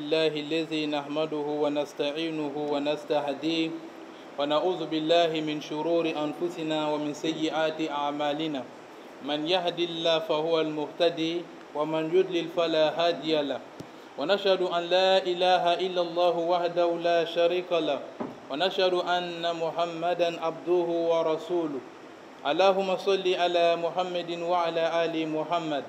لله الذي نحمده ونستعينه ونستهديه ونعوذ بالله من شرور أنفسنا ومن سيئات أعمالنا من يهد الله فهو المهتدي ومن يضلل فلا هادي له ونشهد أن لا إله إلا الله وحده لا شريك له ونشهد أن محمدا عبده ورسوله اللهم صل على محمد وعلى آل محمد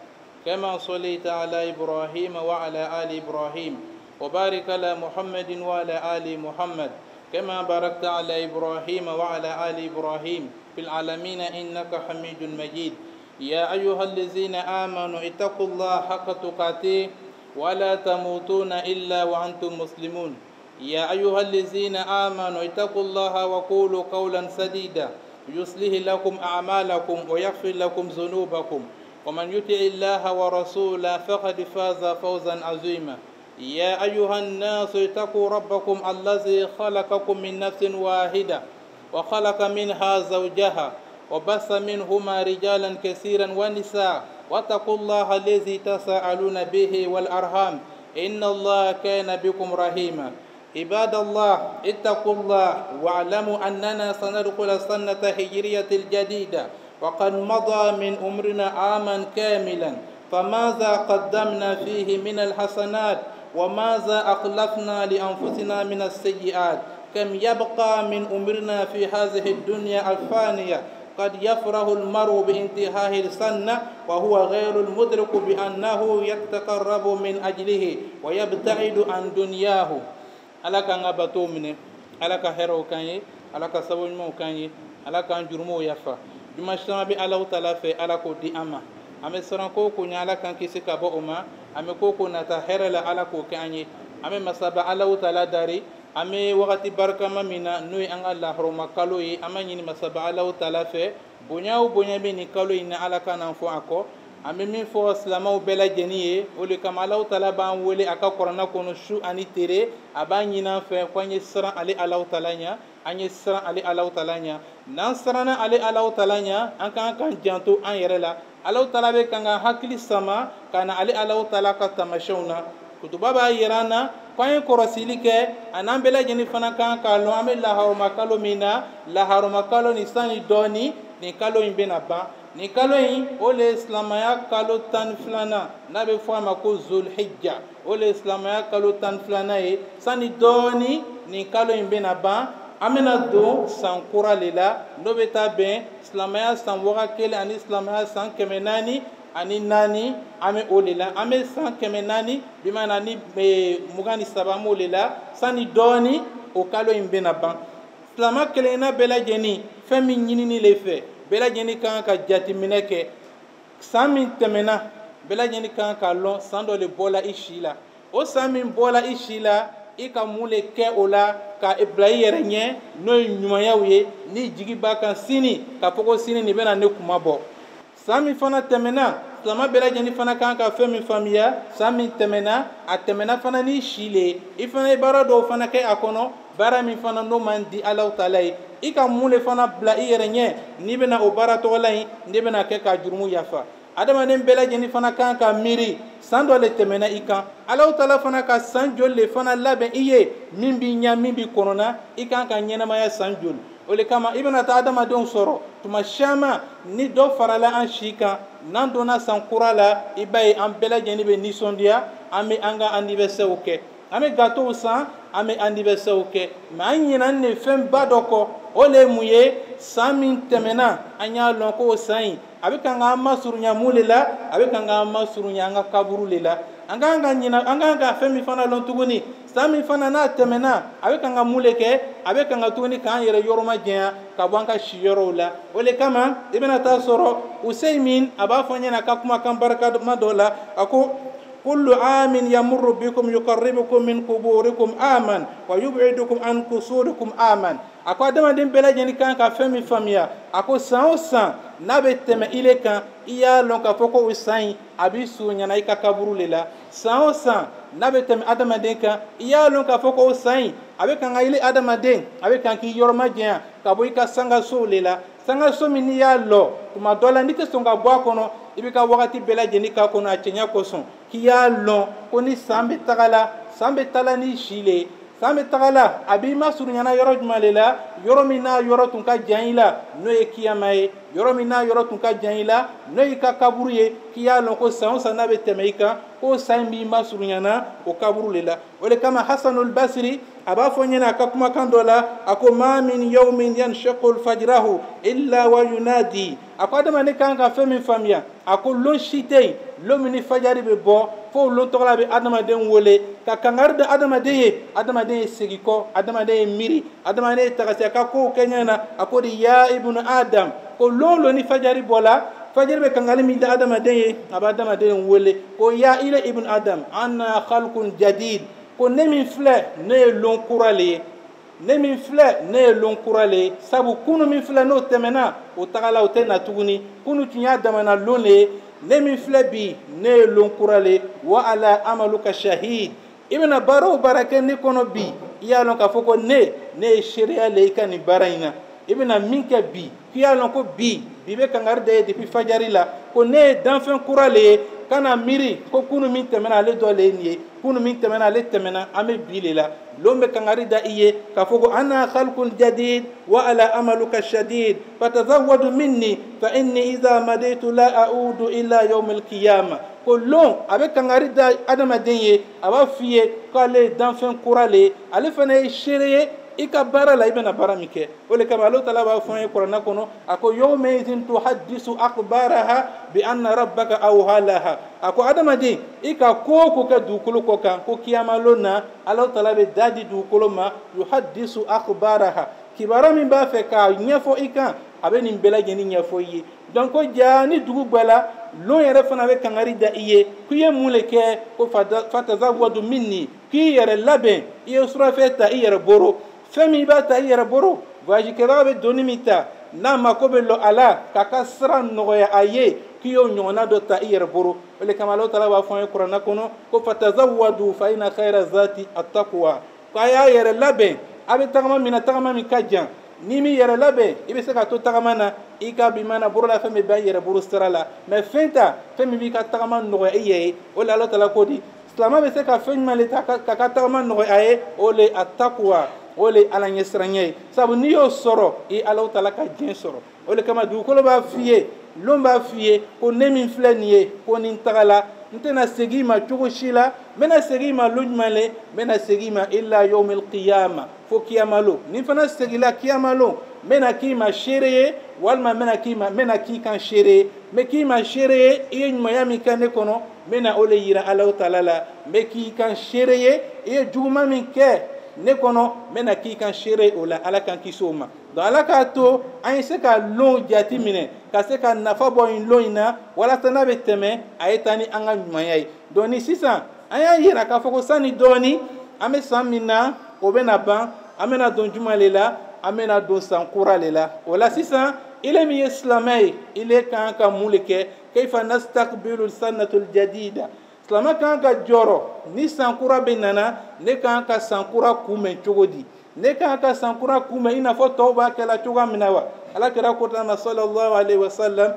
كما صليت على إبراهيم وعلى آل إبراهيم وبارك على محمد وعلى آل محمد كما باركت على إبراهيم وعلى آل إبراهيم في العالمين إنك حميد مجيد يا أيها الذين آمنوا اتقوا الله حق تقاته ولا تموتون إلا وأنتم مسلمون يا أيها الذين آمنوا اتقوا الله وقولوا قولا سديدا يصلح لكم أعمالكم ويغفر لكم ذنوبكم ومن يطع الله ورسوله فقد فاز فوزا عظيما يا أيها الناس اتقوا ربكم الذي خلقكم من نفس واحدة وخلق منها زوجها وبث منهما رجالا كثيرا ونساء واتقوا الله الذي تساءلون به والأرحام إن الله كان بكم رحيما عباد الله اتقوا الله واعلموا أننا سندخل السنة الهجرية الجديدة وقد مضى من أمرنا عاما كاملا فماذا قدمنا فيه من الحسنات وماذا أخلفنا لأنفسنا من السيئات كم يبقى من أمرنا في هذه الدنيا الفانية قد يفرح المرء بانتهاء السنة وهو غير المدرك بأنه يتقرب من أجله ويبتعد عن دنياه ala kan ga bato mine ala ka hero kanye ala ka sabo mo kanye ala kan jurmo yafa juma shama bi ala taala fe ala ko di ama ame soran ko ko nya ala kan kisi ka bo uma ame ko ko nata herala ala ko kanye ame masaba ala taala dari ame wakati barka mamina nuy an Allah roma kalo yi amani masaba ala taala fe bonya be ni kalo ina ala kan fo ako ame min fo islamaw bela jeniye ole kam Allah taala ban wole aka korana kono shu ani tere abanyina fe kwanye sran ali Allah taala nya anye sran ali Allah taala nya nan srana ali Allah taala nya an kan janto an yerela Allah taala be kanga hakli sama kana ali Allah taala ka tamashawna kutuba ba yerana kwanye korosili ke anan bela jeni fana kan kalo ame la haruma kalo mina la haruma kalo ni sani doni ni kalo imbena ba ni kalo yi ole islamaya kalo tan flana nabe fama ko zulhijja ole islamaya kalo tan flana yi sani doni ni kalo imbena ba amena do sankura lela no beta ben islamaya san waka kele ani islamaya san kemenani ani nani ame olela ame san kemenani bimana ni mugani sabamu lela sani doni o kalo imbena ba islama kele na bela jeni femi nyini le fe bela jeni kan ka jati mineke samin temena bela jeni kan ka lon sando le bola ishila o samin bola ishila ika mule ke ola ka ibrahim yerenye no nyumaya we ni jigi baka sini ka poko sini ni bena ne kumabo sami fana temena islama bela jeni fana kan ka femi famia sami temena atemena fana ni shile ifana ibara do fana ke akono bara mi fana no mandi Allah taala ika mule fana bla yerenye ni bena o bara to lai ni bena ke ka jurmu yafa adama nem bela jeni fana kan ka miri sando le temena ika Allah taala fana ka sanjol le fana labe iye mimbi nya mimbi korona ika ka nyena maya sanjol ole kama ibna ta adama don soro tuma shama ni do farala an shika nan dona sankura la ibai an bela jeni be nisondia ami anga anniversaire oke ame gato san ame anniversaire oke ma nyina ne fem badoko ole muye samin temena anya lonko sai abe kanga masurunya mulela abe kanga masurunya anga kaburu lela anga nyina anga femi fana lon tuguni sami fana na temena abe kanga muleke abe kanga tuguni kan yere yoroma jea ka banka shiyoro la ole kama ibna tasoro usaymin aba fanya na kakuma kan baraka madola ako كل عام يمر بكم يقربكم من قبوركم آمن ويبعدكم عن قصوركم آمن ako adama den bela jeni kan ka femi famia ako san nabe teme ile kan iya lon ka foko usain abi sunya na ika kaburu lela san nabe teme adama den kan iya lon ka foko usain abe kan ile adama den abe kan ki yorma jea ka boy ka sanga so lela sanga so mini ya lo tuma dola ndite songa bwa kono ibika wakati bela jeni ka kono achenya koson ki ya lo koni sambe tagala san bɛ tala ni si le san bɛ taga la a b'i masurunyana yɔrɔ jumɛn de la yɔrɔ min n'a yɔrɔ tun ka jan i la n'o ye kiyama ye yɔrɔ min n'a yɔrɔ tun ka jan i la n'o y'i ka kaburu ye k'i y'a lɔn ko san o san n'a bɛ tɛmɛ i kan k'o san b'i masurunyana o kaburu le la o de kama Hasanul Basri a b'a fɔ ɲɛna a ka kumakan dɔ la a ko ma min yawmin yanshaqu fajrahu illa wa yunadi a ko adamaden kan ka fɛn min faamuya a ko lon si tɛ yen lon min ni fajari bɛ bɔ fo lon tɔgɔla bɛ adamaden wele ka kangari da adamaden ye adamaden ye segin kɔ adamaden ye miiri adamaden ye tagasi a ka kow kɛ ɲɛ na a ko de ya ibnu adam ko lon lon ni fajari bɔla fajiri bɛ kangali min da adamaden ye a bɛ adamaden wele ko ya ile ibnu adam anna khalqun jadid ko ne min filɛ ne ye lon kura le ye ne min filɛ ne ye lon kura le ye sabu kunu min filɛ n'o tɛmɛna o tagala o tɛ na tuguni kunu tun y'a damana lon le ye ne min filɛ bi ne ye lon kura le wa ala amaluka shahid i bɛna baara o baara kɛ ne kɔnɔ bi i y'a lɔn k'a fɔ ko ne ye seereya le i ka nin baara in na i bɛna min kɛ bi k'i y'a lɔn ko bi bɛ kangari da ye depuis fajari la ko ne ye danfɛn kura le ye kana miiri ko kunu min tɛmɛna ale dɔ le ye nin ye kunu min tɛmɛna ale tɛmɛna an bɛ bi le la lon bɛ kangari da i ye k'a fɔ ko ana khalqun jadid wa ala amaluka shadid fatazawwadu minni fa inni idha madaitu la a'udu illa yawm al-qiyamah ko lon a bɛ kangari da adamaden ye a b'a f'i ye k'ale ye danfɛn kura le ye ale fana ye seere ye i ka baara la i bɛna baara min kɛ o de kama Alahu Taala b'a fɔ an ye kuranɛ kɔnɔ a ko yawma idhin tuhaddisu akhbaraha bi anna rabbaka awha laha a ko adamaden i ka ko o ko kɛ dugukolo kɔ kan ko kiyama lon na Alahu Taala bɛ da di dugukolo ma yuhaddisu akhbaraha kibaruya min b'a fɛ k'a ɲɛfɔ i kan a bɛ nin bɛɛ lajɛlen ɲɛfɔ i ye donc ko ja ni dugu gbɛla lon yɛrɛ fana bɛ kangari da i ye k'i ye mun le kɛ ko fatazawwadu minni k'i yɛrɛ labɛn i ye surafɛn ta i yɛrɛ boro fɛn min i b'a ta i yɛrɛ boro voyage kɛlaw bɛ doni min ta n'a mako bɛ lɔ a la k'a ka sira nɔgɔya a ye k'i y'o ɲɔgɔnna dɔ ta i yɛrɛ boro o de kama Alahu Taala b'a fɔ an ye kuranɛ kɔnɔ ko fatazawwadu fa inna khayra zati at-taqwa ko a y'a yɛrɛ labɛn a bɛ tagama min na tagama min ka jan n'i m'i yɛrɛ labɛn i bɛ se ka to tagama na i ka bi mana borola fɛn min bɛ i yɛrɛ boro sira la mais fɛn ta fɛn min b'i ka tagama nɔgɔya i yɛrɛ ye o de Alahu Taala ko di silamɛ bɛ se ka fɛn ɲuman le ta k'a ka tagama nɔgɔya a ye o le at-taqwa o le ala ɲɛsiranya ye sabu n'i y'o sɔrɔ i Alahu Taala ka diɲɛ sɔrɔ o de kama dugukolo b'a f'i ye lon b'a f'i ye ko ne min filɛ nin ye ko ni n tagala n tɛna segin i ma cogo si la n bɛna segin i ma lon jumɛn le n bɛna segin i ma illa yawmil qiyama fo kiyama lon ni fana segila kiyama lon n bɛna k'i ma seere ye walima n bɛna k'i kan seere ye n bɛ k'i ma seere ye i ye ɲumanya min kɛ ne kɔnɔ n bɛna o le yira Alahu Taala la n bɛ k'i kan seere ye i ye juguman min kɛ ne kɔnɔ n bɛna k'i kan seere o la Ala kan kisi o ma donc Ala k'a to an ye se ka lon jati minɛ ka se ka nafa bɔ nin lon in na walasa n'a bɛ tɛmɛ a ye taa ni an ka ɲumanya ye donc ni sisan an y'a yira k'a fɔ ko sanni dɔɔni an bɛ san min na o bɛna ban an bɛna don juma le la an bɛna don san kura le la o la sisan ile min ye silamɛ ye ile kan ka mun le kɛ kayfa nastaqbilu sannatul jadida silamɛ kan ka jɔrɔ ni san kura bɛ nana ne kan ka san kura kunbɛn cogo di ne kan ka san kura kunbɛn i n'a fɔ tɔw b'a kɛla cogoya min na wa alakira ko tan sallallahu alaihi wasallam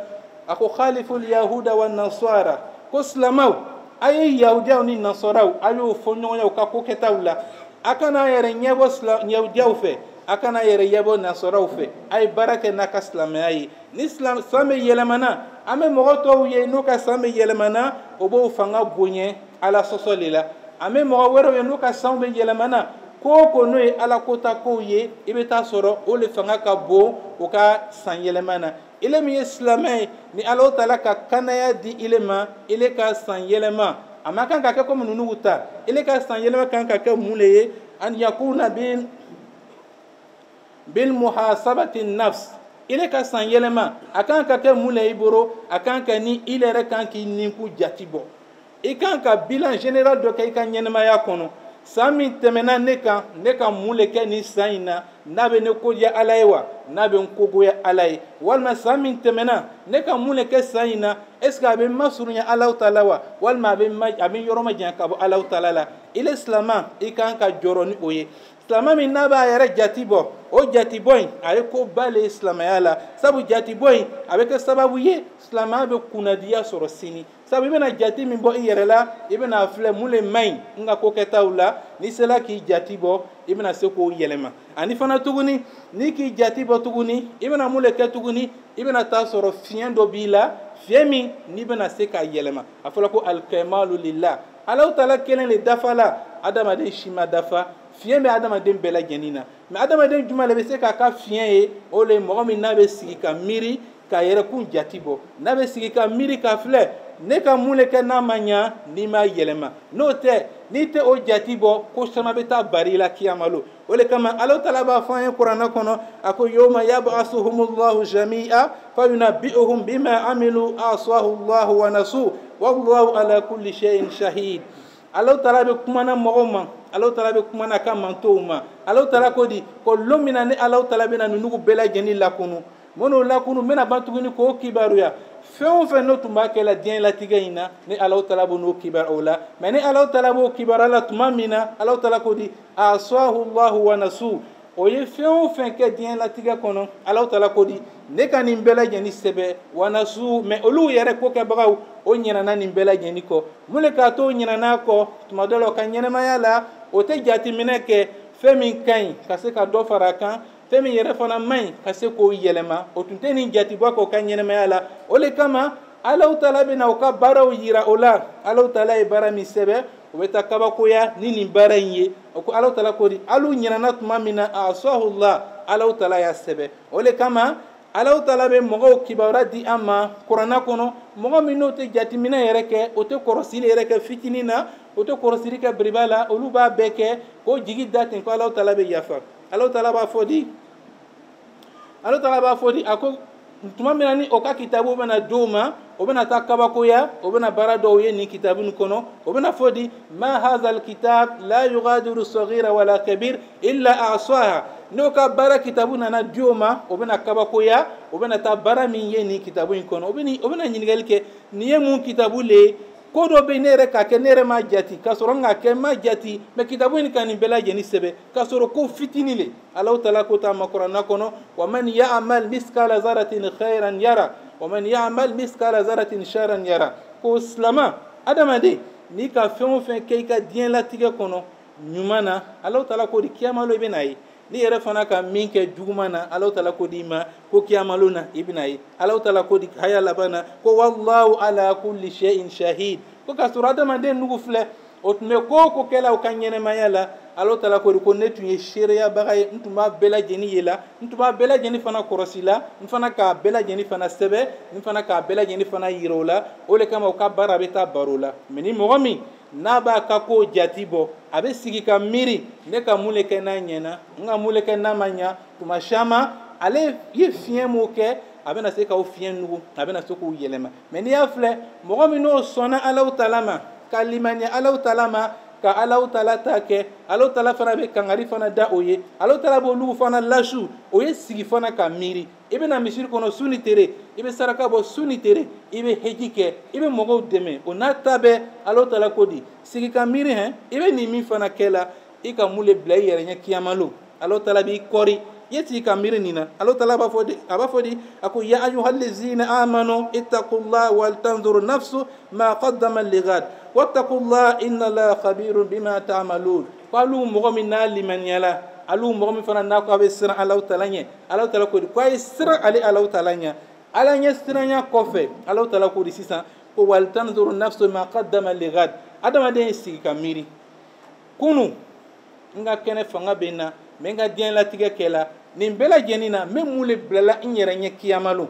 a ko khaliful yahuda wa nasara ko silamɛw a ye yahudiyaw ni nasaraw a y'o fɔ ɲɔgɔn ye u ka ko kɛtaw la a kana yɛrɛ ɲɛbɔ yahudiyaw fɛ a kana yɛrɛ ɲɛbɔ nasaraw fɛ a ye baara kɛ n'a ka silamɛya ye ni san bɛ yɛlɛmana an bɛ mɔgɔ tɔw ye n'u ka san bɛ yɛlɛmana o b'o fanga bonya ala sɔsɔ le la an bɛ mɔgɔ wɛrɛw ye n'u ka san bɛ yɛlɛmana ko o ko n'o ye ala kota kow ye i bɛ taa sɔrɔ o le fanga ka bon o ka san yɛlɛma na ile min ye silamɛ ye ni Alahu Taala ka kanaya di ile ma ile ka san yɛlɛma a ma kan ka kɛ komi ninnu ta ile ka san yɛlɛma kan ka kɛ mun le ye an yakuna bil muhasabati nafs ile ka san yɛlɛma a kan ka kɛ mun le i bolo a kan ka ni ile yɛrɛ kan k'i ninku jati bɔ i kan ka bilan général dɔ kɛ i ka ɲɛnɛmaya kɔnɔ san min tɛmɛna ne kan mun le kɛ nin san in na n'a bɛ ne kodiya ala ye wa n'a bɛ n kogoya ala ye walima san min tɛmɛna ne ka mun de kɛ san in na est ce que a bɛ masurunya Alahu Taala wa walima a bɛ yɔrɔ ma janya ka bɔ Alahu Taala la ile silama i kan ka jɔrɔ ni o ye silama min n'a b'a yɛrɛ jati bɔ o jati bɔ in a ye koba le ye silamɛya la sabu jati bɔ in a bɛ kɛ sababu ye silamɛya bɛ kunnadiya sɔrɔ sini sabu i bɛna jati min bɔ i yɛrɛ la i bɛna filɛ mun le man ɲi n ka ko kɛtaw la n'i sera k'i jati bɔ i bɛna se k'o yɛlɛma ani fana tuguni n'i k'i jati bɔ tuguni i bɛna mun le kɛ tuguni i bɛna taa sɔrɔ fiɲɛ dɔ b'i la fiɲɛ min n'i bɛna se k'a yɛlɛma a fɔra ko alikɛmalu lillah Alahu Taala kelen le dafa la adamaden si ma dafa fiɲɛ bɛ adamaden bɛɛ lajɛlen na mais adamaden jumɛn de bɛ se k'a ka fiɲɛ ye o le mɔgɔ min n'a bɛ sigi ka miiri k'a yɛrɛkun jati bɔ n'a bɛ sigi ka miiri ka filɛ ne ka mun le kɛ n'a ma ɲa n'i ma yɛlɛma n'o tɛ n'i tɛ o jati bɔ ko caman bɛ taa bari la kiyamalo o le kama Alahu Taala b'a fɔ an ye kuranɛ kɔnɔ a ko yawma yab'asuhumullahu jami'a fayunabbi'uhum bima amilu ahsahu Allahu wa nasu wallahu ala kulli shay'in shahid Alahu Taala bɛ kumana mɔgɔw ma Alahu Taala bɛ kumana a ka mantow ma Alahu Taala ko di ko don min na ni Alahu Taala bɛna ninnu bɛɛ lajɛlen lakunu minnu lakunu n bɛna ban tuguni k'o kibaruya fɛn o fɛn n'o tun b'a kɛ la diɲɛ latigɛ in na ni Alahu Taala b'o n'o kibaru o la mais ni Alahu Taala b'o kibaruya la tuma min na Alahu Taala ko di ahsahu Allahu wa nasu o ye fɛn o fɛn kɛ diɲɛ latigɛ kɔnɔ Alahu Taala ko di ne ka nin bɛɛ lajɛlen sɛbɛ wa nasu mais olu yɛrɛ ko kɛbagaw o ɲinɛna nin bɛɛ lajɛlen kɔ mun de k'a to o ɲinɛna kɔ tuma dɔ la o ka ɲɛnɛmaya la o tɛ jateminɛ kɛ fɛn min ka ɲi ka se ka dɔ fara a kan fɛn min yɛrɛ fana man ɲi ka se k'o yɛlɛma o tun tɛ nin jati bɔ k'o ka ɲɛnɛmaya la o le kama Alahu Taala bɛna o ka baaraw yira o la Alahu Taala ye baara min sɛbɛ o bɛ taa kabakoya ni nin baara in ye o ko Alahu Taala ko di alu ɲinɛna tuma min na ahsahullah Alahu Taala y'a sɛbɛ o le kama Alahu Taala bɛ mɔgɔw kibaruya di an ma kuranɛ kɔnɔ mɔgɔ min n'o tɛ jateminɛ yɛrɛ kɛ o tɛ kɔlɔsili yɛrɛ kɛ fitinin na o tɛ kɔlɔsili kɛ biriba la olu b'a bɛɛ kɛ k'o jigi da ten ko Alahu Taala bɛ yafa Alahu Taala b'a fɔ di a ko tuma min na ni o ka kitabu bɛna di o ma o bɛna taa kabakoya o bɛna baara dɔw ye nin kitabu in kɔnɔ o bɛna fɔ di ma hazal kitab la yugadiru sagira wala kabir illa ahsaha n'o ka baara kitabu nana di o ma o bɛna kabakoya o bɛna taa baara min ye nin kitabu in kɔnɔ o bɛna ɲininkali kɛ nin ye mun kitabu le ye ko dɔ bɛ ne yɛrɛ k'a kɛ ne yɛrɛ ma jati k'a sɔrɔ n k'a kɛ n ma jati mais kitabu in ka nin bɛɛ lajɛlen sɛbɛ k'a sɔrɔ ko fitinin le Alahu Taala ko ta ma kuranɛ kɔnɔ wa man ya'mal miskala zaratin khairan yara wa man ya'mal miskala zaratin sharan yara ko silama adamaden n'i ka fɛn o fɛn kɛ i ka diɲɛ latigɛ kɔnɔ ɲuman na Alahu Taala ko di kiyamalo i bɛna ye ni yɛrɛ fana ka min kɛ juguman na Alahu Taala ko di ma ko kiyamalo na i bɛna ye Alahu Taala ko di haya laban na ko wallahu ala kulli shay'in shahid ko k'a sɔrɔ adamaden nugu filɛ o tun bɛ ko o ko kɛla o ka ɲɛnɛmaya la Alahu Taala ko di ko ne tun ye seereyabaga ye n tun b'a bɛɛ lajɛlen ye la n tun b'a bɛɛ lajɛlen fana kɔlɔsi la n fana k'a bɛɛ lajɛlen fana sɛbɛ n fana k'a bɛɛ lajɛlen fana yira o la o le kama o ka baara bɛ taa baro la mais ni mɔgɔ min n'a b'a ka ko jati bɔ a bɛ sigi ka miiri ne ka mun le kɛ n'a ɲɛna n ka mun le kɛ n'a ma ɲa tuma caman ale ye fiɲɛ mun kɛ a bɛna se k'o fiɲɛ nugu a bɛna se k'o yɛlɛma mais n'i y'a filɛ mɔgɔ min n'o sɔnna Alahu Taala ma ka limaniya Alahu Taala ma ka Alahu Taala ta kɛ Alahu Taala fana bɛ kangari fana da o ye Alahu Taala b'olu fana lasu o ye sigi fana ka miiri i bɛna misiri kɔnɔ su ni tere i bɛ saraka bɔ su ni tere i bɛ heji kɛ i bɛ mɔgɔw dɛmɛ o n'a ta bɛɛ Alahu Taala ko di sigi ka miiri hɛn i bɛ nin min fana kɛ la i ka mun le bila i yɛrɛ ɲɛ kiyamalo Alahu Taala b'i kɔri yeti ka miiri nin na Alahu Taala b'a fɔ di a ko ya ayyuhallazina amanu ittaqullaha wal tanzur nafsu ma qaddamat lighad wattaqullaha innallaha khabirun bima ta'malun ko alu mɔgɔ min n'a limaniyala alu mɔgɔ min fana n'a ko a bɛ siran Alahu Taala ɲɛ Alahu Taala ko di ko a ye siran ale Alahu Taala ɲɛ ala ɲɛ siranya kɔfɛ Alahu Taala ko di sisan ko wal tanzur nafsu ma qaddamat lighad adamaden ye sigi ka miiri kunu n ka kɛnɛ fanga bɛ n na n ka diɲɛ latigɛ kɛla nin bɛɛ lajɛlen na n bɛ mun le bilala n yɛrɛ ɲɛ kiyamalo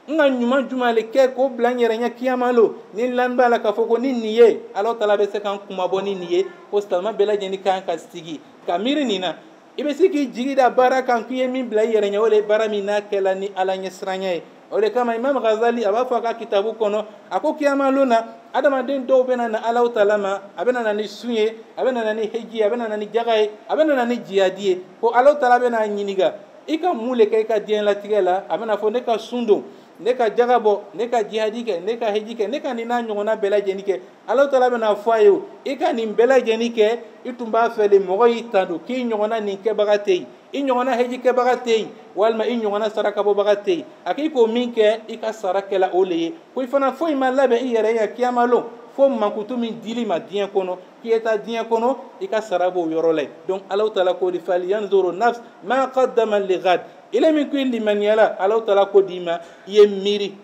n ka ɲuman jumɛn le kɛ k'o bila n yɛrɛ ɲɛ kiyamalo ni n lamin b'a la k'a fɔ ko ni nin ye Alahu Taala bɛ se ka n kumabɔ ni nin ye ko silamɛ bɛɛ lajɛlen kan ka sigi ka miiri nin na i bɛ se k'i jigi da baara kan k'i ye min bila i yɛrɛ ɲɛ o le ye baara min n'a kɛla ni ala ɲɛsiranya ye o le kama Imam Ghazali aba fɔ a ka kitabu kɔnɔ a ko kiyama lona adamaden dɔw bɛna na Alahu Taala ma a bɛna na ni sun ye a bɛna na ni heji a bɛna na ni jaga ye a bɛna na ni jihadi ye ko Alahu Taala bɛna ɲininka i ka mun le kɛ i ka diɲɛlatigɛ la a bɛna fɔ ne ka sun don ne ka jaga bɔ ne ka jihadi kɛ ne ka heji kɛ ne ka nin n'a ɲɔgɔnna bɛɛ lajɛlen kɛ Alahu Taala bɛna fɔ a ye o i ka nin bɛɛ lajɛlen kɛ i tun b'a fɛ de mɔgɔ y'i tando k'i ɲɔgɔnna nin kɛbaga tɛ yen i ɲɔgɔnna heji kɛbaga tɛ yen walima i ɲɔgɔnna sarakabɔbaga tɛ yen a k'i k'o min kɛ i ka sara kɛla o le ye ko i fana foyi ma labɛn i yɛrɛ ye kiyama lon fo mankutu min dili ma diɲɛ kɔnɔ k'i ye taa diɲɛ kɔnɔ i ka sara b'o yɔrɔ la donc Alahu Taala ko de falyanzuru nafs ma qaddama lighad ile min ko i limaniyala Alahu Taala ko d'i ma i ye miiri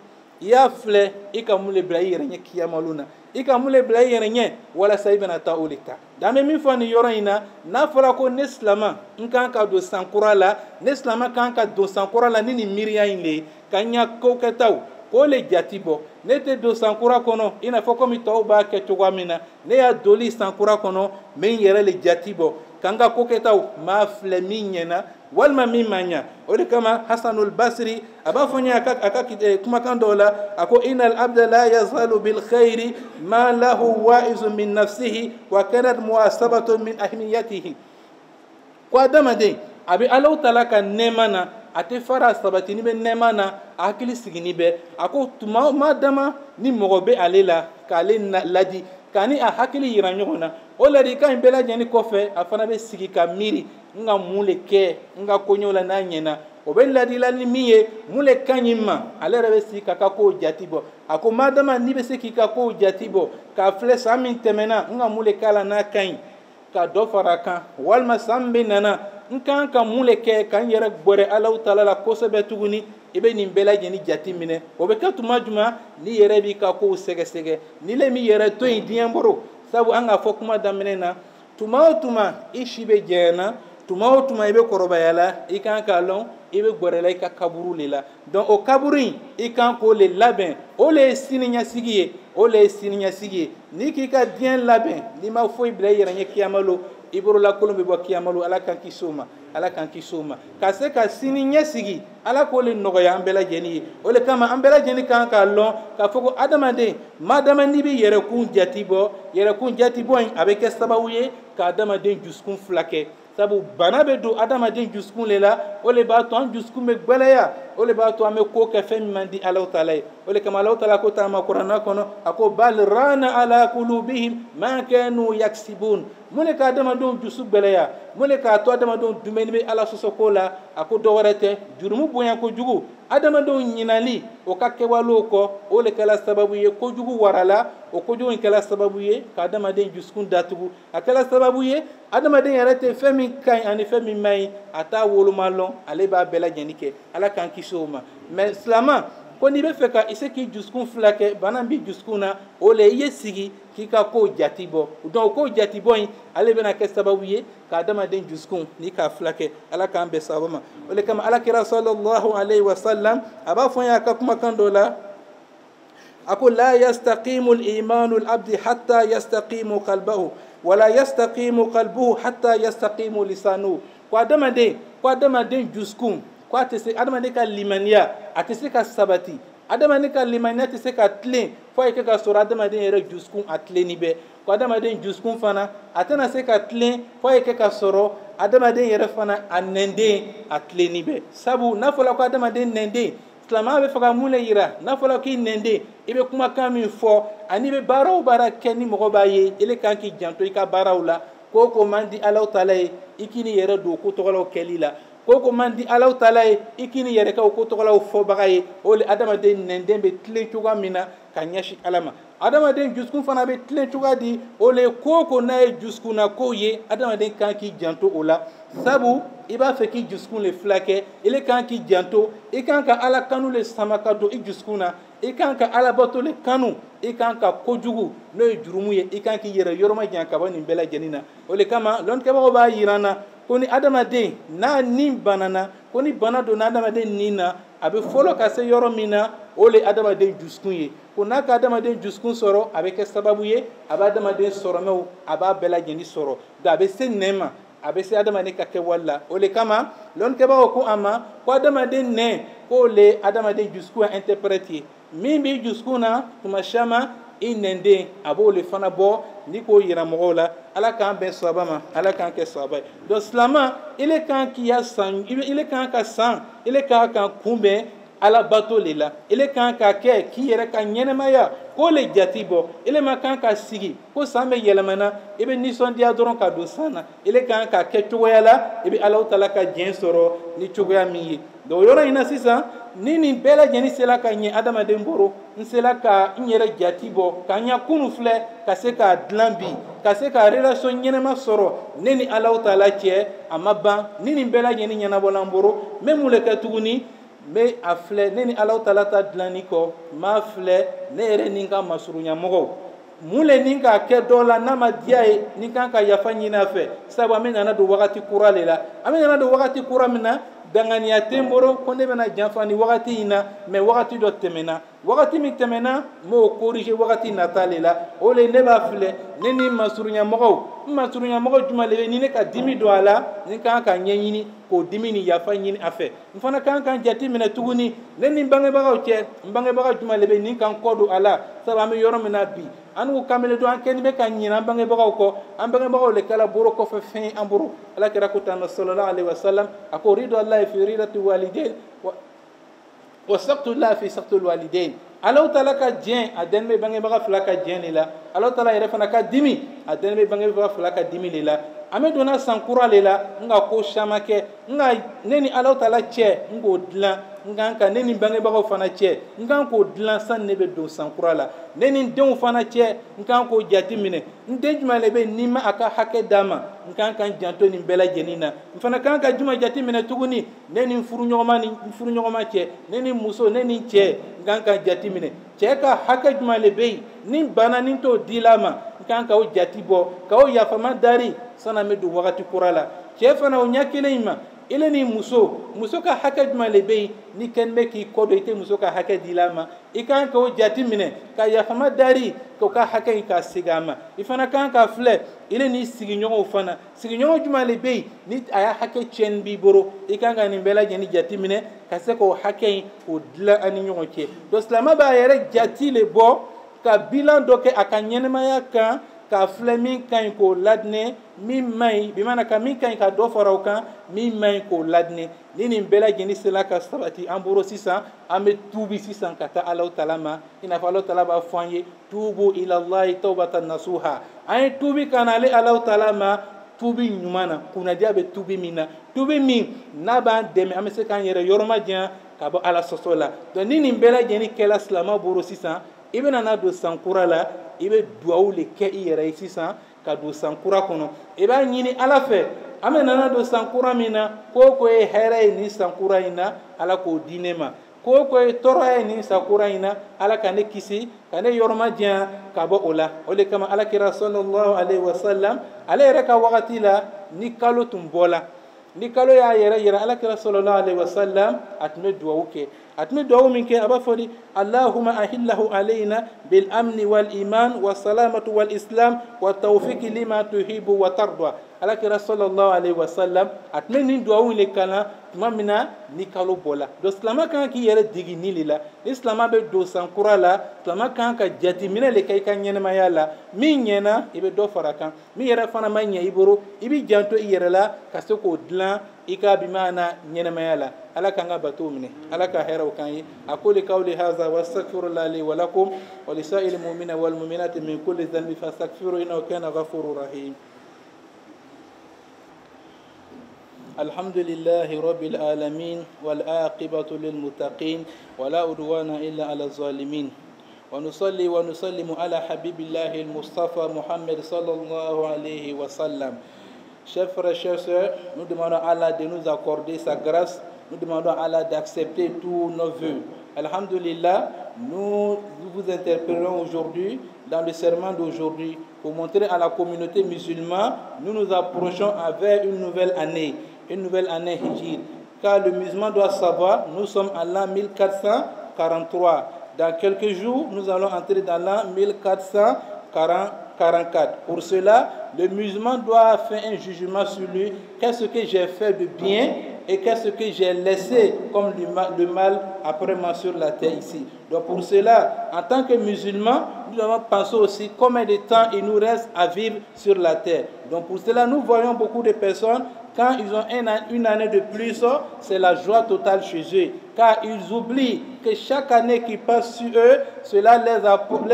i y'a filɛ i ka mun le bila i yɛrɛ ɲɛ kiyama lon na i ka mun le bila i yɛrɛ ɲɛ walasa i bɛna taa o le ta dan bɛ min fɔ nin yɔrɔ in na n'a fɔra ko ne silama n kan ka don san kura la ne silama kan ka don san kura la ni nin miiriya in le ye ka n ɲa ko kɛtaw k'o le jati bɔ ne tɛ don san kura kɔnɔ i n'a fɔ komi tɔw b'a kɛ cogoya min na ne y'a doli san kura kɔnɔ n bɛ n yɛrɛ le jati bɔ ka n ka ko kɛtaw m'a filɛ min ɲɛna walima min ma ɲa o de kama Hasanul Basri a b'a fɔ n ye a ka kumakan dɔw la a ko innal abda la yazalu bil khayri ma lahu wa'izun min nafsihi wa kanat muhasabatu min ahmiyatihi ko adamaden a bɛ Alahu Taala ka nɛɛma na a tɛ fara sabatini bɛ nɛɛma na a hakili sigini bɛ a ko tuma ma dama ni mɔgɔ bɛ ale la k'ale ladi k'ani a hakili yira ɲɔgɔn na o ladilikan in bɛɛ lajɛlen kɔfɛ a fana bɛ sigi ka miiri n ka mun le kɛ n ka koɲɛw la n'a ɲɛna o bɛ ladila ni min ye mun le ka ɲi ma ale yɛrɛ bɛ sigi k'a ka kow jati bɔ a ko madama n'i bɛ se k'i ka kow jati bɔ k'a filɛ san min tɛmɛna n ka mun le k'a la n'a ka ɲi ka dɔ fara a kan walima san min nana n kan ka mun le kɛ ka n yɛrɛ gbɛrɛ Alahu Taala la kosɛbɛ tuguni i bɛ nin bɛɛ lajɛlen jati minɛ o bɛ kɛ tuma jumɛn n'i yɛrɛ b'i ka kow sɛgɛsɛgɛ n'i le m'i yɛrɛ to yen diɲɛ boro sabu an k'a fɔ kuma daminɛ na tuma o tuma i si bɛ jɛɲɛna tuma o tuma i bɛ kɔrɔbaya la i kan k'a lɔn i bɛ gbɛrɛla i ka kaburu le la donc o kaburu in i kan k'o le labɛn o le ye sini ɲɛsigi ye o le ye sini ɲɛsigi ye n'i k'i ka diɲɛ labɛn n'i ma foyi bila i yɛrɛ ɲɛ kiyama lo i bololankolon bɛ bɔ kiyama lo Ala k'an kisi o ma Ala k'an kisi o ma ka se ka sini ɲɛsigi Ala k'o le nɔgɔya an bɛɛ lajɛlen ye o le kama an bɛɛ lajɛlen kan k'a lɔn k'a fɔ ko adamaden madama n'i bɛ yɛrɛkun jati bɔ yɛrɛkun jati bɔ in a bɛ kɛ sababu ye ka adamaden dusukun fila kɛ sabu bana bɛ don adamaden dusukun le la o le b'a to an dusukun bɛ gwɛlɛya o le b'a to an bɛ ko kɛ fɛn min man di Alahu Taala ye o le kama Alahu Taala ko taama kuranna kɔnɔ a ko bal rana ala kulubihim ma kanu yaksibun mun le ka adamadenw dusu gwɛlɛya mun le k'a to adamadenw dumuni bɛ Ala sɔsɔ ko la a ko dɔ wɛrɛ tɛ jurumu bonya kojugu adamadenw ɲinali o ka kɛwalew kɔ o le kɛla sababu ye kojugu warala o kojugu in kɛla sababu ye ka adamaden dusukun datugu a kɛla sababu ye adamaden yɛrɛ tɛ fɛn min ka ɲi ani fɛn min man ɲi a t'a woloma lɔn ale b'a bɛɛ lajɛlen kɛ Ala k'an kisi o ma mais silama ko n'i bɛ fɛ ka i se k'i dusukun fila kɛ bana b'i dusukun na o le i ye sigi k'i ka kow jati bɔ donc kow jati bɔ in ale bɛna kɛ sababu ye ka adamaden dusukun n'i k'a fila kɛ Ala k'an bɛn sababu ma o le kama Alakira sallallahu alayhi wa sallam a b'a fɔ n ye a ka kumakan dɔ la a ko la yastaqimu al-imanu al-abdi hatta yastaqimu qalbahu wala yastaqimu qalbuhu hatta yastaqimu lisanuhu ko adamaden dusukun ko a tɛ se adamaden ka limaniya a tɛ se ka sabati adamaden ka limaniya tɛ se ka tilen fo a ye kɛ ka sɔrɔ adamaden yɛrɛ dusukun a tilenni bɛ ko adamaden dusukun fana a tɛna se ka tilen fo a ye kɛ ka sɔrɔ adamaden yɛrɛ fana a nɛnden a tilenni bɛ sabu n'a fɔra ko adamaden nɛnden silamɛya bɛ fɛ ka mun le yira n'a fɔra k'i nɛnden i bɛ kumakan min fɔ ani i bɛ baara o baara kɛ ni mɔgɔ b'a ye ele kan k'i janto i ka baaraw la ko ko man di Alahu Taala ye i k'i ni yɛrɛ don ko tɔgɔlaw kɛli la ko man di Alahu Taala ye i k'i ni yɛrɛ kɛ o ko tɔgɔlaw fɔbaga ye o le adamaden nɛnden bɛ tilen cogoya min na ka ɲɛsin Ala ma adamaden dusukun fana bɛ tilen cogoya di o le ko n'a ye dusukunna kow ye adamaden kan k'i janto o la sabu i b'a fɛ k'i dusukun le fila kɛ ele kan k'i janto i kan ka Ala kanu le sama ka don i dusukun na i kan ka Ala bato le kanu i kan ka kojugu n'o ye jurumu ye i kan k'i yɛrɛ yɔrɔma janya ka bɔ nin bɛɛ lajɛlen na o le kama lɔnnikɛbagaw b'a yira n na ko ni adamaden n'a nin banana ko ni bana donna adamaden nin na a bɛ fɔlɔ ka se yɔrɔ min na o le adamaden dusukun ye ko n'a ka adamaden dusukun sɔrɔ a bɛ kɛ sababu ye a bɛ adamaden sɔrɔmɛw a b'a bɛɛ lajɛlen sɔrɔ nka a bɛ se nɛn ma a bɛ se adamaden ka kɛwale la o le kama lɔnnikɛbagaw ko an ma ko adamaden nɛn k'o le adamaden dusukun interprète min b'i dusukun na tuma caman i nɛnden a b'o le fana bɔ ni k'o yira mɔgɔw la ala k'an bɛn sababa ma ala k'an kɛ sababa ye donc silama ile kan k'i ya san ile kan ka san ile kan ka kunbɛn ala bato le la ile kan ka kɛ k'i yɛrɛ ka ɲɛnɛmaya k'o le jati bɔ ile ma kan ka sigi ko san bɛ yɛlɛmana i bɛ nisɔndiya dɔrɔn ka don san na ile kan ka kɛ cogoya la i bɛ alahu taala ka diɲɛ sɔrɔ ni cogoya min ye donc o yɔrɔ in na sisan ni nin bɛɛ lajɛlen sela ka ɲɛ adamaden bolo n sela ka n yɛrɛ jati bɔ ka n ya kunu filɛ ka se k'a dilan bi ka se ka relation ɲɛnɛma sɔrɔ ne ni alahu taala cɛ a ma ban ni nin bɛɛ lajɛlen ɲɛnabɔla n bolo n bɛ mun le kɛ tuguni n bɛ a filɛ ne ni alahu taala ta dilanni kɔ n b'a filɛ ne yɛrɛ ni n ka masuruɲamɔgɔw mun le ni k'a kɛ dɔ la n'a ma diya ye ni kan ka yafa ɲini a fɛ sabu an bɛ nana don wagati kura le la an bɛ nana don wagati kura min na danganiya tɛ n bolo ko ne bɛna janfa ni wagati in na mais wagati dɔ tɛmɛna wagati min tɛmɛna n b'o corriger wagati nata le la o le ne b'a filɛ ne ni masuruɲamɔgɔw n masuruɲamɔgɔ juma le bɛ ni ne ka dimi don a la ni kan ka ɲɛɲini k'o dimi ni yafa ɲini a fɛ n fana kan ka jate minɛ tuguni ne ni n bangebagaw cɛ n bangebaga juma le bɛ ni kan kɔ don a la sabu an bɛ yɔrɔ min na bi an n'u kamele don an kɛni bɛ ka ɲinɛ an bangebagaw kɔ an bangebagaw le kɛla boro kɔfɛ fɛn ye an bolo ala kɛra ko tan sallallahu alaihi wasallam a ko ridu allahi fi ridati walidain wa saqtullah fi saqtul walidain alahu taala ka diɲɛ a dɛnni bɛ bangebaga fila ka diɲɛ de la alahu taala yɛrɛ fana ka dimi a dɛnni bɛ bangebaga fila ka dimi de la an bɛ donna san kura le la n ka ko caman kɛ n ka ne ni alahu taala cɛ n k'o dilan n kan ka ne ni bangebagaw fana cɛ n kan k'o dilan sani ne bɛ don san kura la ne ni n denw fana cɛ n kan k'o jate minɛ n den jumɛn de bɛ ni ma a ka hakɛ d'a ma n kan ka n janto nin bɛɛ lajɛlen na n fana kan ka jumɛn jate minɛ tuguni ne ni n furuɲɔgɔnma cɛ ne ni muso ne ni cɛ n kan ka jate minɛ cɛ ka hakɛ jumɛn de bɛ yen ni bana ni t'o dila ma n kan ka o jati bɔ ka o yafama dari sani an bɛ don wagati kura la cɛ fana o ɲɛ kelen in ma ile ni muso ka hakɛ jumɛn de bɛ yen ni kɛni bɛ k'i kɔ don i tɛ muso ka hakɛ dila ma i kan ka o jati minɛ ka yafama dari k'o ka hakɛ in ka segin a ma i fana kan ka filɛ ile ni sigiɲɔgɔnw fana sigiɲɔgɔn jumɛn de bɛ yen ni a y'a hakɛ tiɲɛni b'i bolo i kan ka nin bɛɛ lajɛlen jati minɛ ka se k'o hakɛ in k'o dilan an ni ɲɔgɔn cɛ donc silamɛ b'a yɛrɛ jati le bɔ ka bilan dɔ kɛ a ka ɲɛnɛmaya kan k'a filɛ min ka ɲi k'o ladinɛ min man ɲi bi mana ka min ka ɲi ka dɔ fara o kan min man ɲi k'o ladinɛ ni nin bɛɛ lajɛlen sera ka sabati an bolo sisan an bɛ tuubi sisan ka taa alahu taala ma i n'a fɔ alahu taala b'a fɔ an ye tuubu ilallahi tawbatan nasuha an ye tuubi ka na ale alahu taala ma tuubi ɲuman na kunnadiya bɛ tuubi min na tuubi min n'a b'an dɛmɛ an bɛ se k'an yɛrɛ yɔrɔ majanya ka bɔ ala sɔsɔ la donc ni nin bɛɛ lajɛlen kɛla silamɛ bolo sisan i bɛ nana don san kura la i bɛ duwawu le kɛ i yɛrɛ ye sisan ka don san kura kɔnɔ i b'a ɲini ala fɛ an bɛ nana don san kura min na ko o ko ye hɛrɛ ye nin san kura in na ala k'o di ne ma ko o ko ye tɔɔrɔ ye nin san kura in na ala ka ne kisi ka ne yɔrɔma janya ka bɔ o la o de kama ala kira sallallahu alaihi wasallam ale yɛrɛ ka wagati la ni kalo tun bɔla ni kalo y'a yɛrɛ yira ala kira sallallahu alaihi wasallam a tun bɛ duwawu kɛ a tun bɛ duwawu min kɛ a b'a fɔ de allahumma ahillahu alayna bil amni wal iman wa salamatu wal islam wa tawfiqi lima tuhibu wa tarda ala kira sallallahu alaihi wasallam a tun bɛ nin duwawu le kalan tuma min na ni kalo bɔla donc silamɛ kan k'i yɛrɛ digi nin le la ni silamɛ bɛ don san kura la silamɛ kan ka jateminɛ le kɛ i ka ɲɛnɛmaya la min ɲɛna i bɛ dɔ fara a kan min yɛrɛ fana ma ɲɛ i bolo i bɛ janto i yɛrɛ la ka se k'o dilan i ka bi maana ɲɛnɛmaya la ala k'an ka bato minɛ ala ka hɛrɛw kan ye aqulu qawli hadha wa astaghfirullaha li wa lakum wa li sa'il mu'minina wal mu'minati min kulli dhanbin fastaghfiruhu innahu kana ghafurur rahim الحمد لله رب العالمين والعاقبة للمتقين ولا عدوان إلا على الظالمين ونصلي ونسلم على حبيب الله المصطفى محمد صلى الله عليه وسلم. Chers frères, chers sœurs, nous demandons à Allah de nous accorder sa grâce, nous demandons à Allah d'accepter tous nos vœux. Alhamdulillah, nous vous interpellons aujourd'hui dans le serment d'aujourd'hui pour montrer à la communauté musulmane, nous nous approchons vers une nouvelle année hijri. Car le musulman doit savoir, nous sommes à l'an 1443. Dans quelques jours, nous allons entrer dans l'an 1444. 44. Pour cela, le musulman doit faire un jugement sur lui. Qu'est-ce que j'ai fait de bien et qu'est-ce que j'ai laissé comme le mal après moi sur la terre ici. Donc pour cela, en tant que musulman, nous devons penser aussi combien de temps il nous reste à vivre sur la terre. Donc pour cela, nous voyons beaucoup de personnes, quand ils ont une année de plus, c'est la joie totale chez eux. Car ils oublient que chaque année qui passe sur eux, cela les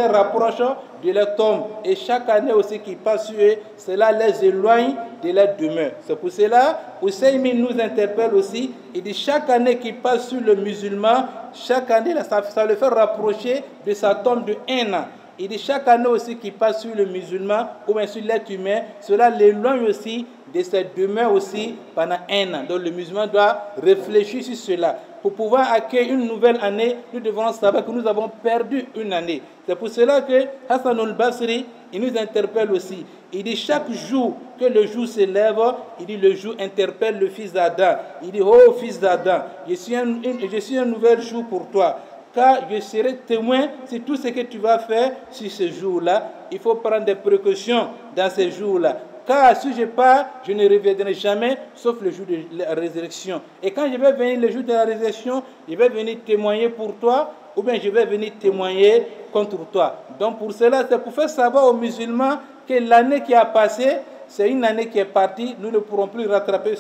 rapproche de leur tombe. Et chaque année aussi qui passe sur eux, cela les éloigne de leur demeure. C'est pour cela, Ousseïmin nous interpelle aussi. Il dit chaque année qui passe sur le musulman, chaque année, ça le fait rapprocher de sa tombe de 1 an. Il dit chaque année aussi qui passe sur le musulman ou bien sur l'être humain, cela l'éloigne aussi de cette demeure aussi pendant 1 an. Donc le musulman doit réfléchir sur cela. Pour pouvoir accueillir une nouvelle année, nous devons savoir que nous avons perdu une année. C'est pour cela que Hassan al-Basri, il nous interpelle aussi. Il dit chaque jour que le jour s'élève, il dit le jour interpelle le fils d'Adam. Il dit, oh fils d'Adam, je suis un nouvel jour pour toi. Car je serai témoin sur tout ce que tu vas faire sur ce jour-là. Il faut prendre des précautions dans ces jours-là. Car si je pars, je ne reviendrai jamais, sauf le jour de la résurrection. Et quand je vais venir le jour de la résurrection, je vais venir témoigner pour toi, ou bien je vais venir témoigner contre toi. Donc pour cela, c'est pour faire savoir aux musulmans que l'année qui a passé, c'est une année qui est partie. Nous ne pourrons plus rattraper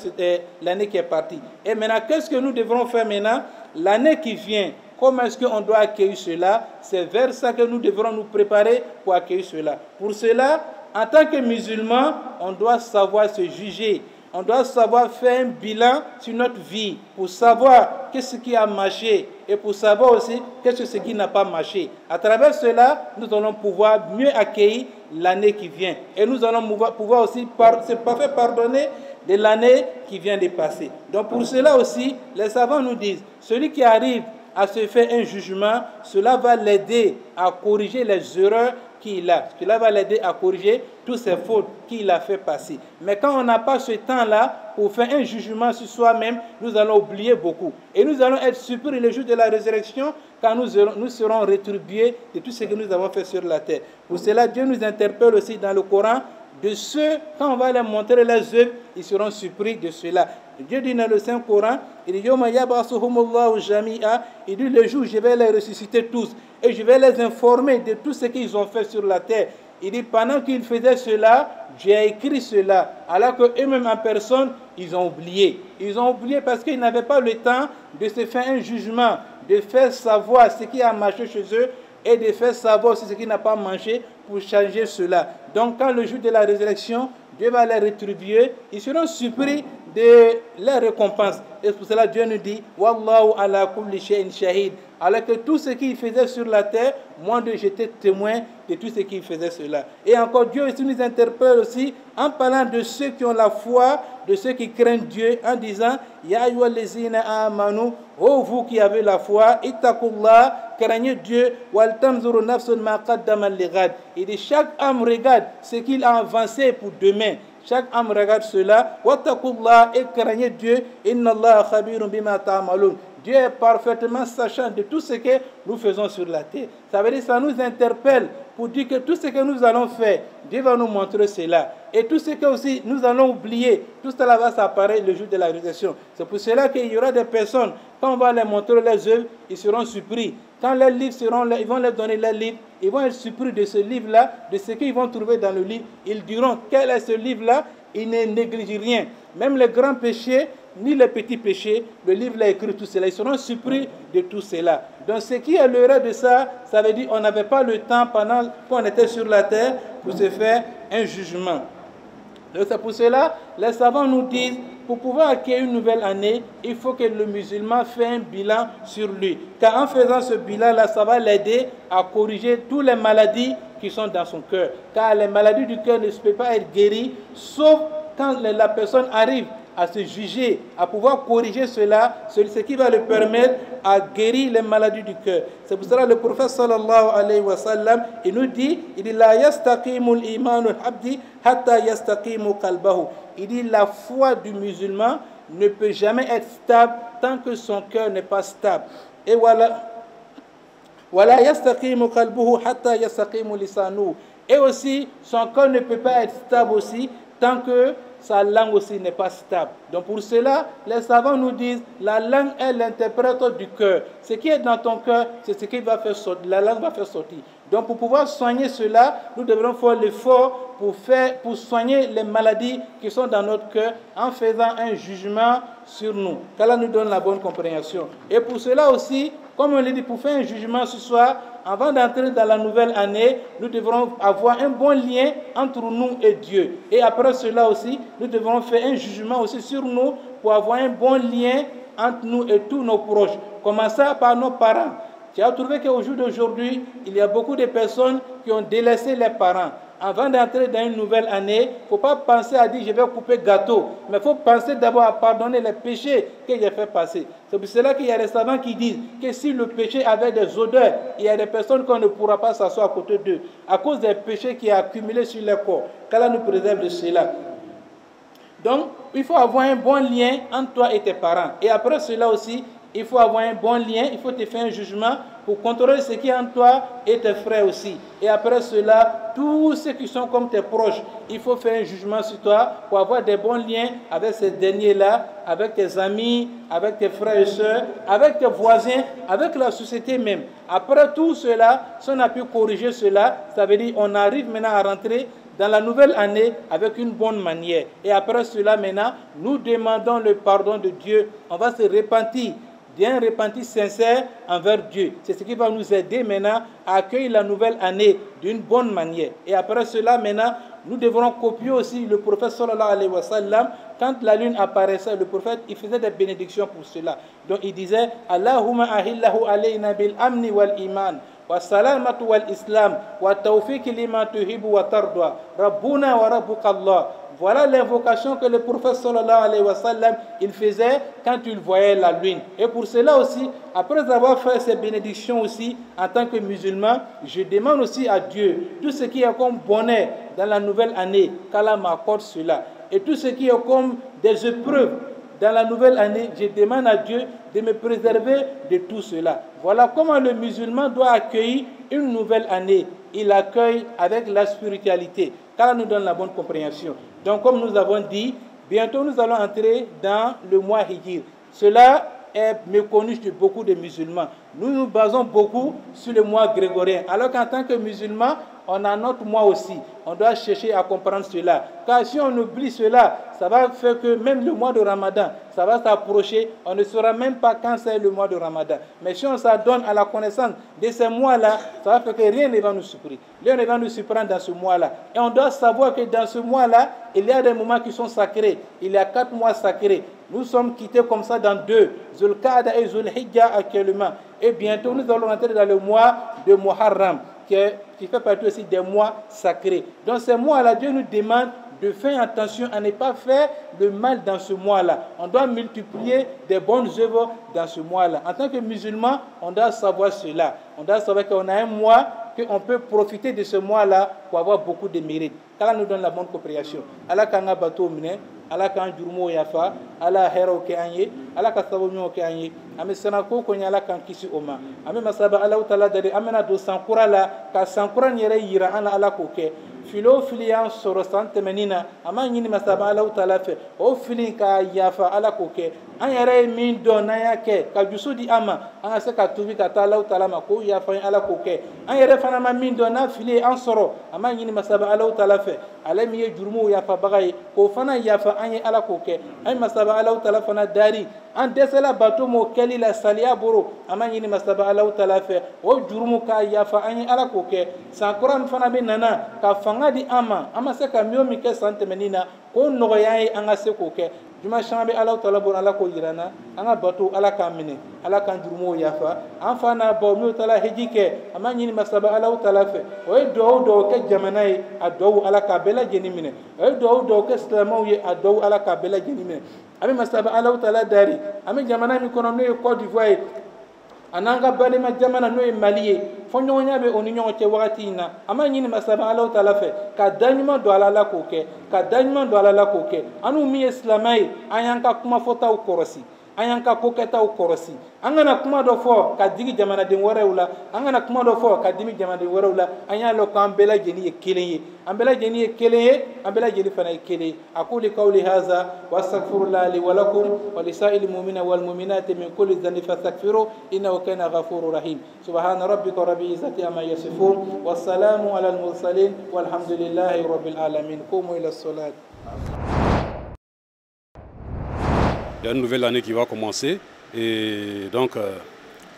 l'année qui est partie. Et maintenant, qu'est-ce que nous devrons faire maintenant? L'année qui vient, comment est-ce qu'on doit accueillir cela? C'est vers ça que nous devrons nous préparer pour accueillir cela. Pour cela, en tant que musulman, on doit savoir se juger. On doit savoir faire un bilan sur notre vie pour savoir qu'est-ce qui a marché et pour savoir aussi qu'est-ce qui n'a pas marché. À travers cela, nous allons pouvoir mieux accueillir l'année qui vient. Et nous allons pouvoir aussi se faire pardonner de l'année qui vient de passer. Donc pour cela aussi, les savants nous disent, celui qui arrive à se faire un jugement, cela va l'aider à corriger les erreurs qu'il a. Cela va l'aider à corriger toutes ces fautes qu'il a fait passer. Mais quand on n'a pas ce temps-là pour faire un jugement sur soi-même, nous allons oublier beaucoup. Et nous allons être surpris le jour de la résurrection quand nous serons rétribués de tout ce que nous avons fait sur la terre. Pour cela, Dieu nous interpelle aussi dans le Coran de ceux, quand on va leur montrer les œuvres, ils seront surpris de cela. Dieu dit dans le Saint-Coran, il dit, il dit le jour où je vais les ressusciter tous et je vais les informer de tout ce qu'ils ont fait sur la terre. Il dit, pendant qu'ils faisaient cela, j'ai écrit cela, alors qu'eux-mêmes en personne, ils ont oublié. Ils ont oublié parce qu'ils n'avaient pas le temps de se faire un jugement, de faire savoir ce qui a marché chez eux et de faire savoir aussi ce qui n'a pas marché pour changer cela. Donc quand le jour de la résurrection, Dieu va les rétribuer, ils seront surpris de les récompenses. Et pour cela, Dieu nous dit, Wallahu ala kulli shay'in shahid. Alors que tout ce qu'il faisait sur la terre, moi j'étais témoin de tout ce qu'il faisait cela. Et encore, Dieu aussi nous interpelle aussi en parlant de ceux qui ont la foi, de ceux qui craignent Dieu, en disant, Ya ayyuhallazina amanu, oh vous qui avez la foi, ittaqullah, craignez Dieu, wal tanzuru nafsun ma qaddamat lighad. Il dit, chaque âme regarde ce qu'il a avancé pour demain. Chaque âme regarde cela. Wattaqullah, et craignez Dieu. Inna Allah khabirun bima ta'malun. Dieu est parfaitement sachant de tout ce que nous faisons sur la terre. Ça veut dire que ça nous interpelle pour dire que tout ce que nous allons faire, Dieu va nous montrer cela. Et tout ce que aussi nous allons oublier, tout cela va s'apparaître le jour de la résurrection. C'est pour cela qu'il y aura des personnes, quand on va leur montrer les œuvres, ils seront surpris. Quand les livres ils vont leur donner les livres, ils vont être surpris de ce livre-là, de ce qu'ils vont trouver dans le livre. Ils diront, quel est ce livre-là? Ils ne négligent rien. Même les grands péchés, ni les petits péchés, le livre l'a écrit tout cela. Ils seront surpris de tout cela. Donc ce qui est l'erreur de ça, ça veut dire qu'on n'avait pas le temps pendant qu'on était sur la terre pour se faire un jugement. Donc c'est pour cela, les savants nous disent, pour pouvoir accueillir une nouvelle année, il faut que le musulman fasse un bilan sur lui. Car en faisant ce bilan-là, ça va l'aider à corriger toutes les maladies qui sont dans son cœur. Car les maladies du cœur ne peuvent pas être guéries, sauf quand la personne arrive à se juger, à pouvoir corriger cela, ce qui va le permettre à guérir les maladies du cœur. C'est pour cela que le prophète sallallahu alayhi wa sallam, il nous dit, il dit la yastaqimul imanul abdi hatta yastaqimu qalbahu. Il dit la foi du musulman ne peut jamais être stable tant que son cœur n'est pas stable. Et voilà, wala yastaqimu qalbuhu hatta yastaqimu lisanuhu. Et aussi, son cœur ne peut pas être stable aussi tant que sa langue aussi n'est pas stable. Donc pour cela, les savants nous disent, la langue est l'interprète du cœur. Ce qui est dans ton cœur, c'est ce qui va faire sortir, la langue va faire sortir. Donc pour pouvoir soigner cela, nous devrons faire l'effort pour soigner les maladies qui sont dans notre cœur en faisant un jugement sur nous. Qu'Allah nous donne la bonne compréhension. Et pour cela aussi, comme on l'a dit, pour faire un jugement ce soir, avant d'entrer dans la nouvelle année, nous devrons avoir un bon lien entre nous et Dieu. Et après cela aussi, nous devrons faire un jugement aussi sur nous pour avoir un bon lien entre nous et tous nos proches. Commençons par nos parents. Tu as trouvé qu'au jour d'aujourd'hui, il y a beaucoup de personnes qui ont délaissé les parents. Avant d'entrer dans une nouvelle année, il ne faut pas penser à dire je vais couper gâteau, mais il faut penser d'abord à pardonner les péchés que j'ai fait passer. C'est pour cela qu'il y a des savants qui disent que si le péché avait des odeurs, il y a des personnes qu'on ne pourra pas s'asseoir à côté d'eux à cause des péchés qui sont accumulés sur leur corps. Qu'Allah nous préserve de cela. Donc, il faut avoir un bon lien entre toi et tes parents. Et après cela aussi, il faut avoir un bon lien, il faut te faire un jugement pour contrôler ce qui est en toi et tes frères aussi. Et après cela, tous ceux qui sont comme tes proches, il faut faire un jugement sur toi pour avoir des bons liens avec ces derniers-là, avec tes amis, avec tes frères et sœurs, avec tes voisins, avec la société même. Après tout cela, si on a pu corriger cela, ça veut dire qu'on arrive maintenant à rentrer dans la nouvelle année avec une bonne manière. Et après cela, maintenant, nous demandons le pardon de Dieu. On va se repentir, d'un repentir sincère envers Dieu. C'est ce qui va nous aider maintenant à accueillir la nouvelle année d'une bonne manière. Et après cela, maintenant, nous devrons copier aussi le prophète sallallahu alayhi wa sallam. Quand la lune apparaissait, le prophète, il faisait des bénédictions pour cela. Donc il disait, Allahumma ahillahu alayna bil amni wal iman. والسلامة والإسلام والتوفيق لما تحب وترضى ربنا وربك الله. Voilà l'invocation que le prophète sallallahu alayhi wa sallam il faisait quand il voyait la lune. Et pour cela aussi, après avoir fait ces bénédictions aussi en tant que musulman, je demande aussi à Dieu tout ce qui est comme bonheur dans la nouvelle année, qu'Allah m'accorde cela. Et tout ce qui est comme des épreuves dans la nouvelle année, je demande à Dieu de me préserver de tout cela. Voilà comment le musulman doit accueillir une nouvelle année. Il accueille avec la spiritualité, car nous donne la bonne compréhension. Donc, comme nous avons dit, bientôt nous allons entrer dans le mois Hijr. Cela est méconnu de beaucoup de musulmans. Nous nous basons beaucoup sur le mois grégorien, alors qu'en tant que musulmans, on a notre mois aussi. On doit chercher à comprendre cela. Car si on oublie cela, ça va faire que même le mois de Ramadan, ça va s'approcher. On ne saura même pas quand c'est le mois de Ramadan. Mais si on s'adonne à la connaissance de ces mois-là, ça va faire que rien ne va nous surprendre. Rien ne va nous surprendre dans ce mois-là. Et on doit savoir que dans ce mois-là, il y a des moments qui sont sacrés. Il y a 4 mois sacrés. Nous sommes quittés comme ça dans 2, Zulqa'da et Zulhijja actuellement. Et bientôt, nous allons entrer dans le mois de Muharram, qui fait partie aussi des mois sacrés. Dans ces mois-là, Dieu nous demande de faire attention à ne pas faire le mal dans ce mois-là. On doit multiplier des bonnes œuvres dans ce mois-là. En tant que musulman, on doit savoir cela. On doit savoir qu'on a un mois, qu'on peut profiter de ce mois-là pour avoir beaucoup de mérites. Allah nous donne la bonne compréhension. Allah kanga bato mine, Allah kan jurmo yafa, Allah hero ke anye, Allah ka sabonyo ke anye. Ame sana ko ko nyala kan kisi oma. Ame masaba Allah taala dari amena do sankura la ka sankura nyere yira ana Allah ko ke. Filo filian soro sante menina ama nyini masaba Allah taala fe. O filin ka yafa Allah ko ke. An yere min do na yake ka jusudi ama an se ka tubi ka ta Allah taala ma ko yafa Allah ko ke. An yere fana ma min do na fili an soro ama nyini masaba Allah taala fe. Ale mi ye jurmu yafa bagay ko fana yafa an ye Allah ko ke. Ay masaba Allah taala fana dari an desela bato mo keli la salia boro ama nyini masaba Allah taala fe. O jurmu ka yafa an ye Allah ko ke. Sankuran fana be nana ka fanga di ama se ka miyo mi ke sante menina ko nogoya ye an ga se ko ke. Juma shambe Allah taala bon Allah ko yirana an ga bato Allah ka mine Allah kan jurmu yafa an fana bo mi taala hejike ama nyini masaba Allah taala fe. O do ke jamana ye a do Allah ka bela jeni mine. O do ke islamaw ye a do Allah ka bela jeni mine. Ami masaba Allah taala dari ami jamana mi kono no Côte d'Ivoire ananga balima jamana no Mali fo nyonya be oni nyoche wakati na ama nyini masaba Allah taala fe ka danyuma do ala la koke ka danyuma do ala la koke anu mi islamai ayanka kuma fota ukorosi an y'an ka ko kɛtaw kɔrɔsi an kana kuma dɔ fɔ ka digi jamanaden wɛrɛw la an kana kuma dɔ fɔ ka dimi jamanaden wɛrɛw la an y'a lɔn k'an bɛɛ lajɛlen ye kelen ye an bɛɛ lajɛlen ye kelen ye an bɛɛ lajɛlen fana ye kelen ye aqulu qawli hadha wa astaghfirullaha li wa lakum wa lisa'il mu'minina wal mu'minati min kulli dhanbin fastaghfiruhu innahu kana ghafurur rahim subhana rabbika rabbil izzati amma yasifun wassalamu alal mursalin walhamdulillahi rabbil alamin qumu ila as-salat. Il y a une nouvelle année qui va commencer et donc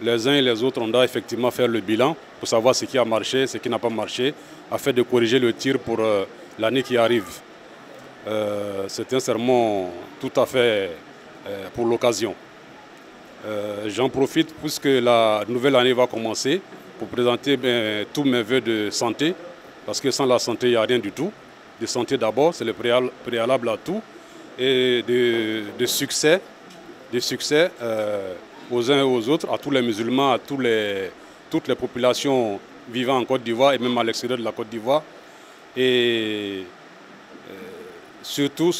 les uns et les autres, on doit effectivement faire le bilan pour savoir ce qui a marché, ce qui n'a pas marché, afin de corriger le tir pour l'année qui arrive. C'est un sermon tout à fait pour l'occasion. J'en profite puisque la nouvelle année va commencer pour présenter tous mes vœux de santé, parce que sans la santé, il n'y a rien du tout. De santé d'abord, c'est le préalable à tout. Et de succès aux uns et aux autres, à tous les musulmans, à toutes les populations vivant en Côte d'Ivoire et même à l'extérieur de la Côte d'Ivoire. Et surtout,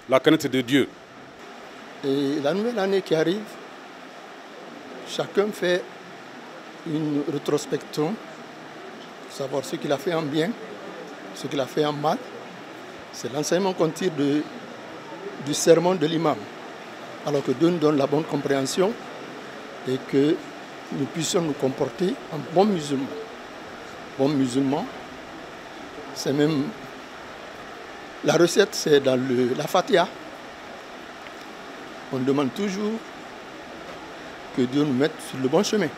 la crainte de Dieu. Et la nouvelle année qui arrive, chacun fait une rétrospection, savoir ce qu'il a fait en bien, ce qu'il a fait en mal. C'est l'enseignement qu'on tire du sermon de l'imam. Alors que Dieu nous donne la bonne compréhension et que nous puissions nous comporter en bons musulmans. Bons musulmans, c'est même... La recette, c'est dans la Fatiha. On demande toujours que Dieu nous mette sur le bon chemin.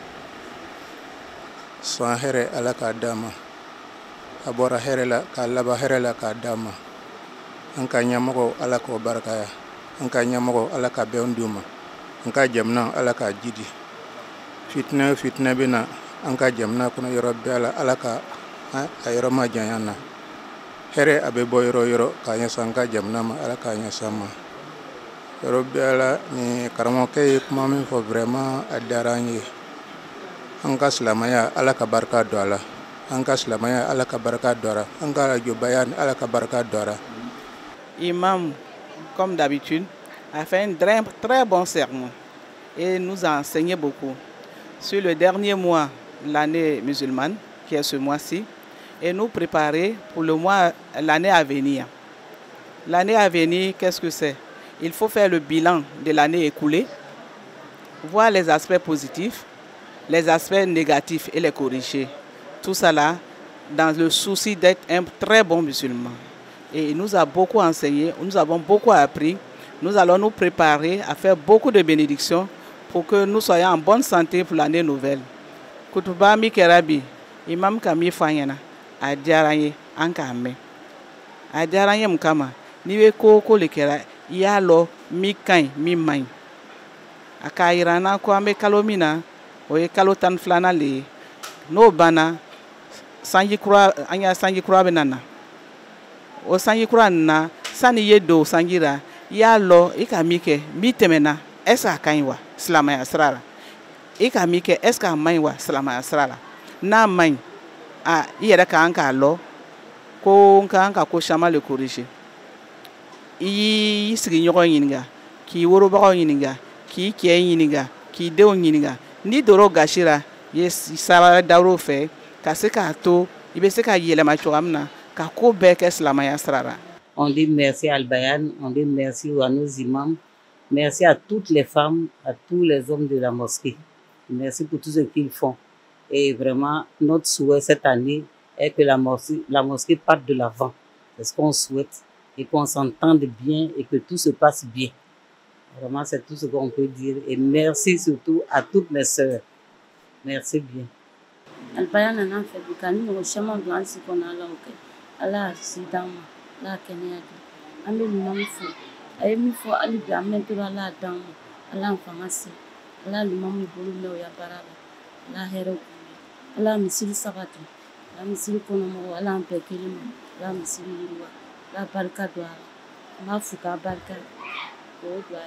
Soin here ala ka dama. Abora here la ka laba here la ka dama. Anka nyamago ala ko barakaya. Anka nyamago ala ka beonduma. Anka jamna ala ka jidi. Fitna bina anka jamna kuna yorobe ala ka ayroma janyana. Here abe yoro kanya sanka jamna ma ala ka nyasama. Yorobe ala ni karamo kay kuma min fo vraiment adaranye. Anka slamaya ala ka baraka doala. Anka slamaya ala ka baraka dora. Anka jobayan ala ka baraka dora. Imam, comme d'habitude, a fait un très bon sermon et nous a enseigné beaucoup sur le dernier mois de l'année musulmane, qui est ce mois-ci, et nous préparer pour l'année à venir. L'année à venir, qu'est-ce que c'est? Il faut faire le bilan de l'année écoulée, voir les aspects positifs, les aspects négatifs et les corriger. Tout ça là, dans le souci d'être un très bon musulman. Et il nous a beaucoup enseigné, nous avons beaucoup appris. Nous allons nous préparer à faire beaucoup de bénédictions pour que nous soyons en bonne santé pour l'année nouvelle. Kutuba mi kerabi, imam kami fanyana, adiaranye ankame. Adiaranye mkama, niwe ko le kera, yalo mi kain mi main. Akairana ko ame kalomina, oye kalotan flana le, no bana, sanji kura benana. O sanji kura na, sani yedo sanjira, yalo ika mike, mitemena, esa kainwa, slamaya srara. Ika mike, eska mainwa, slamaya srara. Na main, yere ka anka lo, ko anka ko shama le corriger. I sigi nyogo yininga, ki woro bago yininga, ki kie yininga, ki deo yininga. Ni doro gashira, yes, sara dauro fe, ka se ka to, ibe se ka yele ma chogamna, ka ko beke slamaya srara. On dit merci à Al-Bayan, on dit merci à nos imams, merci à toutes les femmes, à tous les hommes de la mosquée. Merci pour tout ce qu'ils font. Et vraiment, notre souhait cette année est que la mosquée parte de l'avant. C'est ce qu'on souhaite et qu'on s'entende bien et que tout se passe bien. Vraiment, c'est tout ce qu'on peut dire. Et merci surtout à toutes mes sœurs. Merci bien. Al-Bayan a fait du calme, au chemin blanc, c'est qu'on a là, ok. Allah, c'est dans la Kenya. Amé l'imam fou. Aye mi fo ali bi amento la dan. Allah en famasi. Allah l'imam bolu no ya barala. Allah hero. Allah misili sabati. Allah misili kono mo Allah en pekelimo. Allah misili liwa. Allah barka doa. Ma fuka barka. Ko doa.